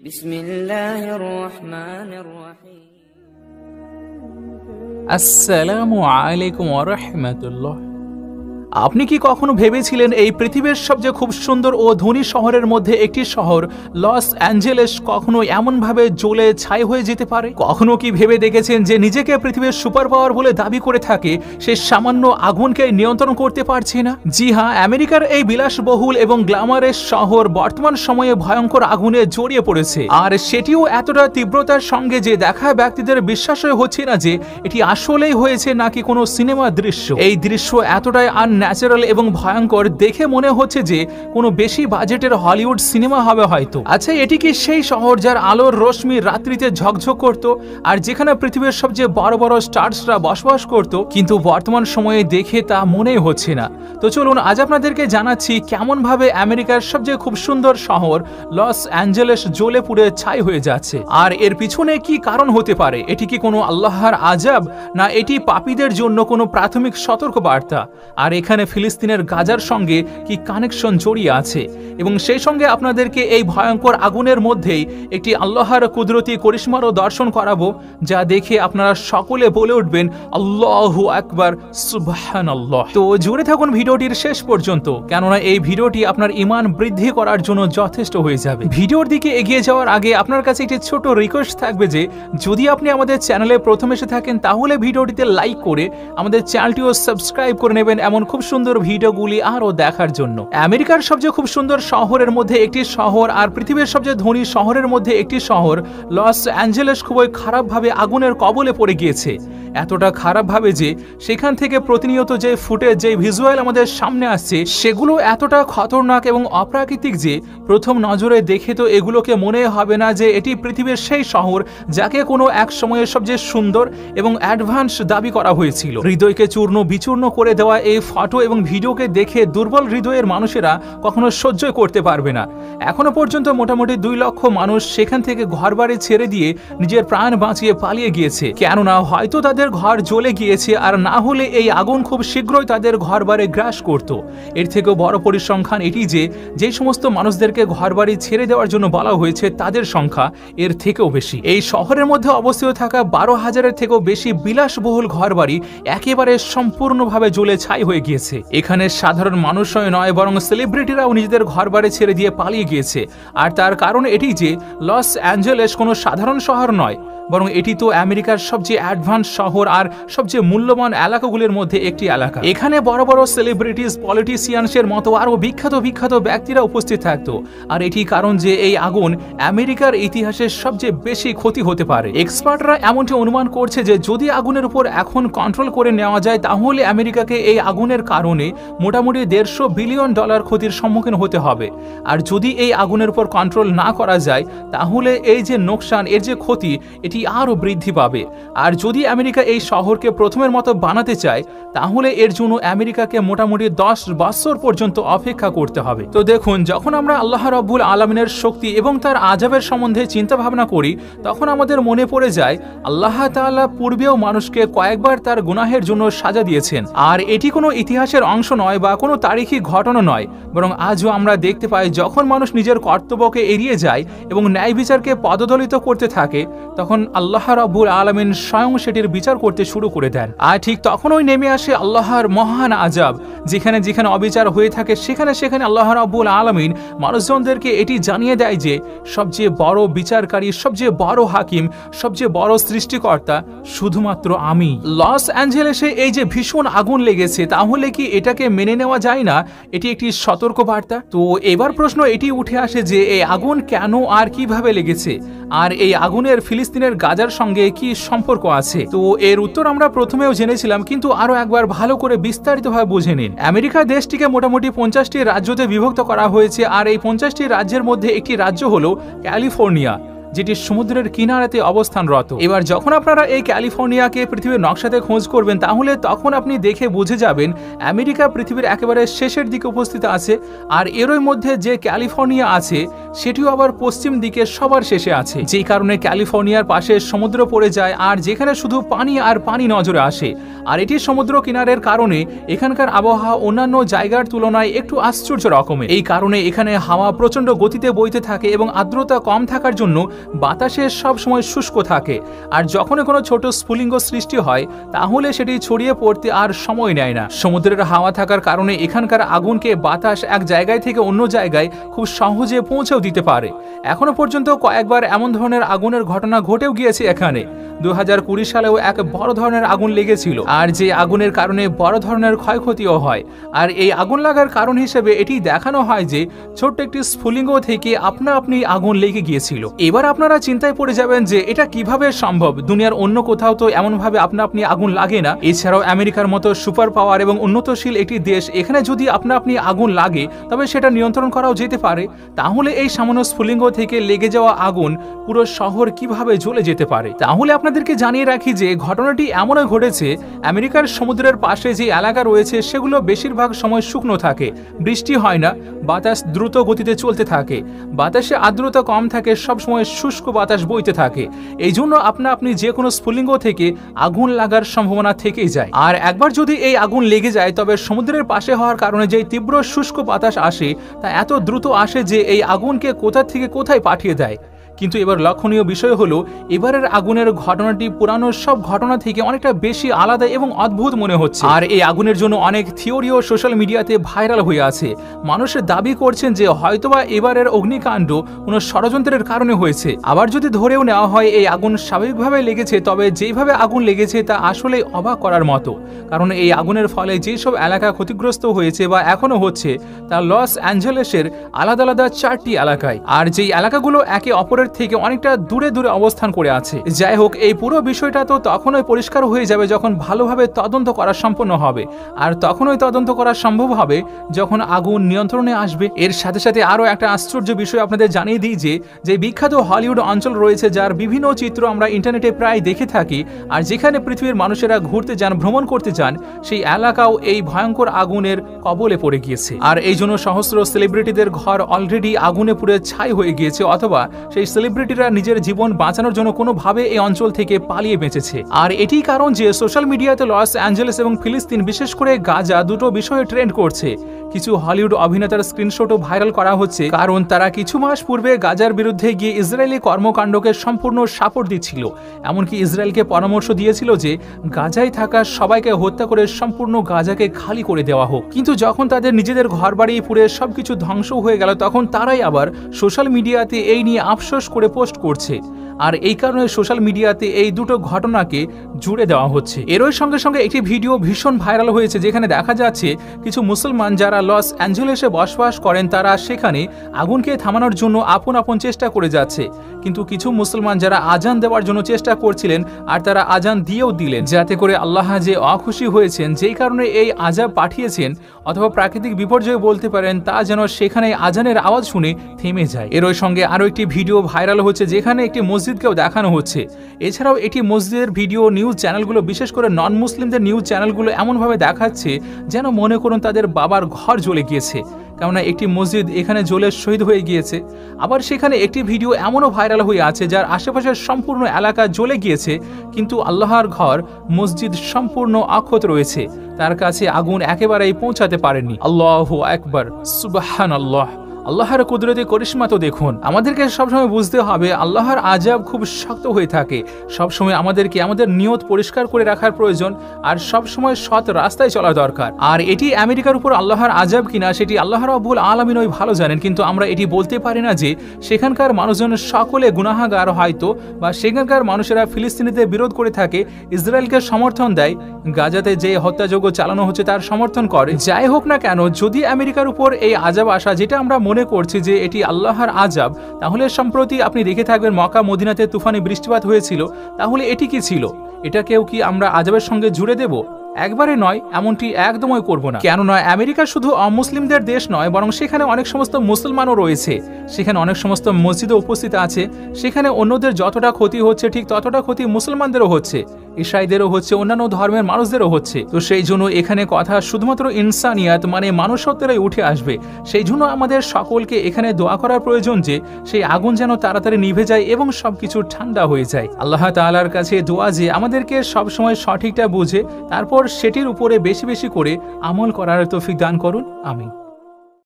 বিসমিল্লাহির রহমানির রহিম। আসসালামু আলাইকুম ওয়া রাহমাতুল্লাহ। আপনি কি কখনো ভেবেছিলেন এই পৃথিবীর সবচেয়ে খুব সুন্দর ও ধনী শহরের মধ্যে একটি শহর লস অ্যাঞ্জেলেস কখনো এমনভাবে জ্বলে ছাই হয়ে যেতে পারে? কখনো কি ভেবে দেখেছেন যে নিজেকে পৃথিবীর সুপার পাওয়ার বলে দাবি করে থাকে সে সামান্য আগুনকে নিয়ন্ত্রণ করতে পারছে না? জি হ্যাঁ, আমেরিকার এই বিলাসবহুল এবং গ্ল্যামারের শহর বর্তমান সময়ে ভয়ঙ্কর আগুনে জড়িয়ে পড়েছে, আর সেটিও এতটা তীব্রতার সঙ্গে যে দেখা ব্যক্তিদের বিশ্বাসই হচ্ছে না যে এটি আসলেই হয়েছে নাকি কোনো সিনেমার দৃশ্য। এই দৃশ্য এতটাই ন্যাচারাল এবং ভয়ঙ্কর, দেখে মনে হচ্ছে যে কোনো বেশি বাজেটের হলিউড সিনেমা হবে হয়তো। আচ্ছা, এটি কি সেই শহর যার আলোর রশ্মি রাত্রিতে ঝকঝক করত আর যেখানে পৃথিবীর সবচেয়ে বড় বড় স্টারসরা বসবাস করত? কিন্তু বর্তমান সময়ে দেখে তা মনেই হচ্ছে না। তো চলুন আজ আপনাদেরকে জানাচ্ছি কেমন ভাবে আমেরিকার সবচেয়ে খুব সুন্দর শহর লস অ্যাঞ্জেলেস জ্বলে পুড়ে ছাই হয়ে যাচ্ছে, আর এর পিছনে কি কারণ হতে পারে। এটি কি কোনো আল্লাহর আযাব, না এটি পাপীদের জন্য কোনো প্রাথমিক সতর্ক বার্তা? আর এখানে ফিলিস্তিনের গাজার সঙ্গে কি কানেকশন জড়িয়ে আছে? এবং সেই সঙ্গে আপনাদেরকে এই ভয়ঙ্কর আগুনের মধ্যেই একটি আল্লাহর কুদরতি করিশ্মারও দর্শন করাবো, যা দেখে আপনারা সকলে বলে উঠবেন আল্লাহু আকবার, সুবহানাল্লাহ। তো জুড়ে থাকুন ভিডিওটির শেষ পর্যন্ত, কেননা এই ভিডিওটি আপনার ঈমান বৃদ্ধি করার জন্য যথেষ্ট হয়ে যাবে। ভিডিওর দিকে এগিয়ে যাওয়ার আগে আপনার কাছে একটি ছোট রিকোয়েস্ট থাকবে যে যদি আপনি আমাদের চ্যানেলে প্রথম এসে থাকেন তাহলে ভিডিওটিতে লাইক করে আমাদের চ্যানেলটিও সাবস্ক্রাইব করে নেবেন এমন খুব সুন্দর ভিডিওগুলি আরও দেখার জন্য। আমেরিকার সবচেয়ে খুব সুন্দর শহরের মধ্যে একটি শহর আর পৃথিবীর সবচেয়ে ধনী শহরের মধ্যে একটি শহর লস অ্যাঞ্জেলেস খুবই খারাপভাবে আগুনের কবলে পড়ে গিয়েছে। এতটা খারাপভাবে যে সেখান থেকে প্রতিনিয়ত যে ফুটেজ, যে ভিজুয়াল আমাদের সামনে আসছে সেগুলো এতটা খতরনাক এবং অপ্রাকৃতিক যে প্রথম নজরে দেখে তো এগুলোকে মনে হবে না যে এটি পৃথিবীর সেই শহর যাকে কোনো এক সময়ে সবচেয়ে সুন্দর এবং অ্যাডভান্স দাবি করা হয়েছিল। হৃদয়কে চূর্ণ বিচূর্ণ করে দেওয়া এই ফটো এবং ভিডিওকে দেখে দুর্বল হৃদয়ের মানুষেরা কখনো সহ্য করতে পারবে না। এখনো পর্যন্ত মোটামুটি 2 লক্ষ মানুষ সেখান থেকে ঘরবাড়ি ছেড়ে দিয়ে নিজের প্রাণ বাঁচিয়ে পালিয়ে গিয়েছে, কেননা হয়তো তাদের ঘর জ্বলে গিয়েছে, আর না হলে এই আগুন খুব শীঘ্রই তাদের ঘরবাড়ি গ্রাস করত। এর থেকেও বড় পরিসংখ্যান এটি যে সমস্ত মানুষদেরকে ঘরবাড়ি ছেড়ে দেওয়ার জন্য বলা হয়েছে তাদের সংখ্যা এর থেকেও বেশি। এই শহরের মধ্যে অবস্থিত থাকা 12,000-এর থেকেও বেশি বিলাসবহুল ঘরবাড়ি একেবারে সম্পূর্ণভাবে জ্বলে ছাই হয়ে গিয়েছে। এখানে সাধারণ মানুষই নয় বরং সেলিব্রিটিরাও নিজেদের ঘরবাড়ি ছেড়ে দিয়ে পালিয়ে গিয়েছে। আর তার কারণ এটি যে লস অ্যাঞ্জেলেস কোনো সাধারণ শহর নয়, বরং এটি তো আমেরিকার সবচেয়ে অ্যাডভান্স শহর আর সবচেয়ে মূল্যবান এলাকাগুলির মধ্যে একটি এলাকা। এখানে বড় বড় সেলিব্রিটিজ, পলিটিশিয়ানসের মতো আরও বিখ্যাত ব্যক্তিরা উপস্থিত থাকতো। আর এটি কারণ যে এই আগুন আমেরিকার ইতিহাসের সবচেয়ে বেশি ক্ষতি হতে পারে। এক্সপার্টরা এমনটি অনুমান করছে যে যদি আগুনের উপর এখন কন্ট্রোল করে নেওয়া যায় তাহলে আমেরিকাকে এই আগুনের কারণে মোটামুটি $150 বিলিয়ন ক্ষতির সম্মুখীন হতে হবে। আর যদি এই আগুনের উপর কন্ট্রোল না করা যায় তাহলে এই যে নোকসান, এর যে ক্ষতি, এটি আরও বৃদ্ধি পাবে। আর যদি আমেরিকা এই শহরকে প্রথমের মতো বানাতে চায় তাহলে এর জন্য আমেরিকাকে মোটামুটি 10 বছর পর্যন্ত অপেক্ষা করতে হবে। তো দেখুন, যখন আমরা আল্লাহ রাব্বুল আলামিনের শক্তি এবং তার আযাবের সম্বন্ধে চিন্তা ভাবনা করি তখন আমাদের মনে পড়ে যায় আল্লাহ তাআলা পূর্বেও মানুষকে কয়েকবার তার গুনাহের জন্য সাজা দিয়েছেন। আর এটি কোনো ইতিহাসের অংশ নয় বা কোনো তারিখী ঘটনা নয়, বরং আজও আমরা দেখতে পাই যখন মানুষ নিজের কর্তব্যকে এড়িয়ে যায় এবং ন্যায় বিচারকে পদদলিত করতে থাকে তখন আল্লাহ রাব্বুল আলামিন স্বয়ং সেটির বিচার করতে শুরু করে দেন। আর ঠিক তখনই নেমে আসে আল্লাহর মহান আযাব। যেখানে যেখানে অবিচার হয়ে থাকে সেখানে সেখানে আল্লাহ রাব্বুল আলামিন মানুষজনদেরকে এটি জানিয়ে দেয় যে সবচেয়ে বড় বিচারকারী, সবচেয়ে বড় হাকিম, সবচেয়ে বড় সৃষ্টিকর্তা শুধুমাত্র আমি। লস অ্যাঞ্জেলেসে এই যে ভীষণ আগুন লেগেছে তাহলে কি এটাকে মেনে নেওয়া যায় না? এটি একটি সতর্ক বার্তা। তো এবার প্রশ্ন এটি উঠে আসে যে এই আগুন কেন আর কিভাবে লেগেছে, আর এই আগুনের ফিলিস্তিনের গাজার সঙ্গে কি সম্পর্ক আছে? তো এর উত্তর আমরা প্রথমেও জেনেছিলাম, কিন্তু আরো একবার ভালো করে বিস্তারিতভাবে বুঝে নিন। আমেরিকা দেশটিকে মোটামুটি 50টি রাজ্যতে বিভক্ত করা হয়েছে, আর এই 50টি রাজ্যের মধ্যে একটি রাজ্য হলো ক্যালিফোর্নিয়া, যেটি সমুদ্রের কিনারাতে অবস্থানরত। এবার যখন আপনারা এই ক্যালিফোর্নিয়াকে পৃথিবীর নকশাতে খোঁজ করবেন তাহলে তখন আপনি দেখে বুঝে যাবেন আমেরিকা পৃথিবীর একেবারে শেষের দিকে উপস্থিত আছে। আর এরই মধ্যে যে ক্যালিফোর্নিয়া আছে সেটিও আবার পশ্চিম দিকে সবার শেষে আছে, যেই কারণে ক্যালিফোর্নিয়ার পাশে সমুদ্র পড়ে যায় আর যেখানে শুধু পানি আর পানি নজরে আসে। আর এটি সমুদ্র কিনারের কারণে এখানকার আবহাওয়া অন্যান্য জায়গার তুলনায় একটু আশ্চর্য রকমের। এই কারণে এখানে হাওয়া প্রচণ্ড গতিতে বইতে থাকে এবং আর্দ্রতা কম থাকার জন্য বাতাসে সবসময় শুষ্ক থাকে। আর যখন কোনো ছোট স্ফুলিঙ্গ সৃষ্টি হয় তাহলে সেটি ছড়িয়ে পড়তে আর সময় নেয় না। সমুদ্রের হাওয়া থাকার কারণে এখানকার আগুনকে বাতাস এক জায়গায় থেকে অন্য জায়গায় খুব সহজে পৌঁছেও দিতে পারে। এখনো পর্যন্ত কয়েকবার এমন ধরনের আগুনের ঘটনা ঘটেও গিয়েছে এখানে। 2020 সালেও এক বড় ধরনের আগুন লেগেছিল, আর যে আগুনের কারণে বড় ধরনের ক্ষয়ক্ষতিও হয়। আর এই আগুন লাগার কারণ হিসেবে এটি দেখানো হয় যে ছোট্ট একটি স্ফুলিঙ্গ থেকে আপনা আপনি আগুন লেগে গিয়েছিল। এবার আপনারা চিন্তায় পড়ে যাবেন যে এটা কিভাবে সম্ভব, দুনিয়ার অন্য কোথাও তো এমনভাবে আপনা আপনি আগুন লাগে না। এছাড়াও আমেরিকার মতো সুপার পাওয়ার এবং উন্নতশীল একটি দেশ, এখানে যদি আপনা আপনি আগুন লাগে তবে সেটা নিয়ন্ত্রণ করাও যেতে পারে। তাহলে এই সামান্য স্ফুলিঙ্গ থেকে লেগে যাওয়া আগুন পুরো শহর কিভাবে জ্বলে যেতে পারে? তাহলে আপনাদেরকে জানিয়ে রাখি যে ঘটনাটি এমনও ঘটেছে, আমেরিকার সমুদ্রের পাশে যে এলাকা রয়েছে সেগুলো বেশিরভাগ সময় শুকনো থাকে, বৃষ্টি হয় না, বাতাস দ্রুত গতিতে চলতে থাকে, বাতাসে আর্দ্রতা কম থাকে, সবসময় শুষ্ক বাতাস বইতে থাকে। এই জন্য আপনি যে কোনো স্ফুলিঙ্গ থেকে আগুন লাগার সম্ভাবনা থেকেই যায়। আর একবার যদি এই আগুন লেগে যায় তবে সমুদ্রের পাশে হওয়ার কারণে যে তীব্র শুষ্ক বাতাস আসে তা এত দ্রুত আসে যে এই আগুনকে কোথা থেকে কোথায় পাঠিয়ে দেয়। কিন্তু এবার লক্ষণীয় বিষয় হলো এবারের আগুনের ঘটনাটি পুরানো সব ঘটনা থেকে অনেকটা বেশি আলাদা এবং অদ্ভুত মনে হচ্ছে। আর এই আগুনের জন্য অনেক থিওরিও সোশ্যাল মিডিয়াতে ভাইরাল হয়ে আছে। মানুষের দাবি করছেন যে হয়তোবা এবারের অগ্নিকাণ্ড কোনো ষড়যন্ত্রের কারণে হয়েছে। আবার যদি ধরেও নেওয়া হয় এই আগুন স্বাভাবিকভাবে লেগেছে, তবে যেইভাবে আগুন লেগেছে তা আসলে অবাক করার মতো। কারণ এই আগুনের ফলে যেসব এলাকা ক্ষতিগ্রস্ত হয়েছে বা এখনো হচ্ছে তা লস অ্যাঞ্জেলেসের আলাদা আলাদা 4টি এলাকায়, আর যেই এলাকাগুলো একে অপরের থেকে অনেকটা দূরে দূরে অবস্থান করে আছে। যাই হোক, এই পুরো বিষয়টা তো তখনই পরিষ্কার হয়ে যাবে যখন ভালোভাবে তদন্ত করা সম্পন্ন হবে, আর তখনই তদন্ত করা সম্ভব হবে যখন আগুন নিয়ন্ত্রণে আসবে। এর সাথে সাথে আরও একটা আশ্চর্য বিষয় আপনাদের জানিয়ে দিই যে বিখ্যাত হলিউড অঞ্চল রয়েছে যার বিভিন্ন চিত্র আমরা ইন্টারনেটে প্রায় দেখে থাকি, আর যেখানে পৃথিবীর মানুষেরা ঘুরতে যান, ভ্রমণ করতে যান, সেই এলাকাও এই ভয়ঙ্কর আগুনের কবলে পড়ে গিয়েছে। আর এই জন্য সহস্র সেলিব্রিটিদের ঘর অলরেডি আগুনে পুড়ে ছাই হয়ে গিয়েছে, অথবা সেই সেলিব্রিটিরা নিজের জীবন বাঁচানোর জন্য কোনোভাবে এই অঞ্চল থেকে পালিয়ে বেঁচেছে। আর এটি কারণ যে সোশ্যাল মিডিয়াতে লস অ্যাঞ্জেলেস এবং ফিলিস্তিন, বিশেষ করে গাজা, দুটো বিষয়ে ট্রেন্ড করছে। কিছু হলিউড অভিনেতার স্ক্রিনশটও ভাইরাল করা হচ্ছে, কারণ তারা কিছু মাস পূর্বে গাজার বিরুদ্ধে গিয়ে ইসরায়েলি কর্মকাণ্ডকে সম্পূর্ণ সাপোর্ট দিচ্ছিল। এমনকি ইসরায়েলকে পরামর্শ দিয়েছিল যে গাজায় থাকা সবাইকে হত্যা করে সম্পূর্ণ গাজাকে খালি করে দেওয়া হোক। কিন্তু যখন তাদের নিজেদের ঘরবাড়ি পুড়ে সবকিছু ধ্বংস হয়ে গেল, তখন তারাই আবার সোশ্যাল মিডিয়াতে এই নিয়ে আফসোস করে পোস্ট করছে। আর এই কারণে সোশ্যাল মিডিয়াতে এই দুটো ঘটনাকে জুড়ে দেওয়া হচ্ছে। এরই সঙ্গে সঙ্গে একটি ভিডিও ভীষণ ভাইরাল হয়েছে, যেখানে দেখা যাচ্ছে কিছু মুসলমান যারা লস অ্যাঞ্জেলেসে বসবাস করেন তারা সেখানে আগুনকে থামানোর জন্য আপন আপন চেষ্টা করে যাচ্ছে। কিন্তু কিছু মুসলমান যারা আজান দেওয়ার জন্য চেষ্টা করছিলেন, আর তারা আজান দিয়েও দিলেন, যাতে করে আল্লাহ যে অখুশি হয়েছেন, যেই কারণে এই আযাব পাঠিয়েছেন, অথবা প্রাকৃতিক বিপর্যয় বলতে পারেন, তা যেন সেখানে আজানের আওয়াজ শুনে থেমে যায়। এরই সঙ্গে আরও একটি ভিডিও ভাইরাল হচ্ছে, যেখানে একটি মসজিদকেও দেখানো হচ্ছে। এছাড়াও এটি মসজিদের ভিডিও নিউজ চ্যানেলগুলো, বিশেষ করে নন মুসলিমদের নিউজ চ্যানেলগুলো এমনভাবে দেখাচ্ছে যেন মনে করুন তাদের বাবার ঘর জ্বলে গিয়েছে, কেননা একটি মসজিদ এখানে জ্বলে শহীদ হয়ে গিয়েছে। আবার সেখানে একটি ভিডিও এমনও ভাইরাল হয়ে আছে যার আশেপাশের সম্পূর্ণ এলাকা জ্বলে গিয়েছে, কিন্তু আল্লাহর ঘর মসজিদ সম্পূর্ণ অক্ষত রয়েছে, তার কাছে আগুন একেবারেই পৌঁছাতে পারেনি। আল্লাহু আকবার, সুবহানাল্লাহ। আল্লাহর কুদরতি করিশ্মা তো দেখুন। আমাদেরকে সবসময় বুঝতে হবে আল্লাহর আযাব খুব শক্ত হয়ে থাকে। সবসময় আমাদেরকে আমাদের নিয়ত পরিষ্কার করে রাখার প্রয়োজন, আর সবসময় সৎ রাস্তায় চলা দরকার। আর এটি আমেরিকার উপর আল্লাহর আযাব কিনা সেটি আল্লাহ রাব্বুল আলামিনই ভালো জানেন, কিন্তু আমরা এটি বলতে পারি না যে সেখানকার মানুষজন সকলে গুনাহগার হয়তো, বা সেখানকার মানুষেরা ফিলিস্তিনিদের বিরোধ করে থাকে, ইসরায়েলকে সমর্থন দেয়, গাজাতে যে হত্যাযজ্ঞ চালানো হচ্ছে তার সমর্থন করে। যাই হোক না কেন, যদি আমেরিকার উপর এই আযাব আসা, যেটা আমরা মনে করছি যে এটি আল্লাহর আযাব, তাহলে সম্প্রতি আপনি দেখে থাকবেন মক্কা মদিনাতে তুফানি বৃষ্টিপাত হয়েছিল, তাহলে এটি কি ছিল? এটাকেও কি আমরা আযাবের সঙ্গে জুড়ে দেব? একবারে নয়, এমনটি একদমই করব না। কেননা আমেরিকা শুধু অমুসলিমদের দেশ নয়, বরং সেখানে অনেক সমস্ত মুসলমানও রয়েছে, সেখানে অনেক সমস্ত মসজিদও উপস্থিত আছে, সেখানে অন্যদের যতটা ক্ষতি হচ্ছে ঠিক ততটা ক্ষতি মুসলমানদেরও হচ্ছে। ইসাইদেরও হচ্ছে, অন্যান্য ধর্মের মানুষদেরও হচ্ছে। তো সেই জন্য এখানে কথা শুধুমাত্র ইনসানিয়াত মানে মানুষত্বেরাই উঠে আসবে। সেই জন্য আমাদের সকলকে এখানে দোয়া করার প্রয়োজন যে সেই আগুন যেন তাড়াতাড়ি নিভে যায় এবং সবকিছু ঠান্ডা হয়ে যায়। আল্লাহ তাআলার কাছে দোয়া যে আমাদেরকে সবসময় সঠিকটা বুঝে তারপর সেটির উপরে বেশি বেশি করে আমল করার তৌফিক দান করুন। আমিন।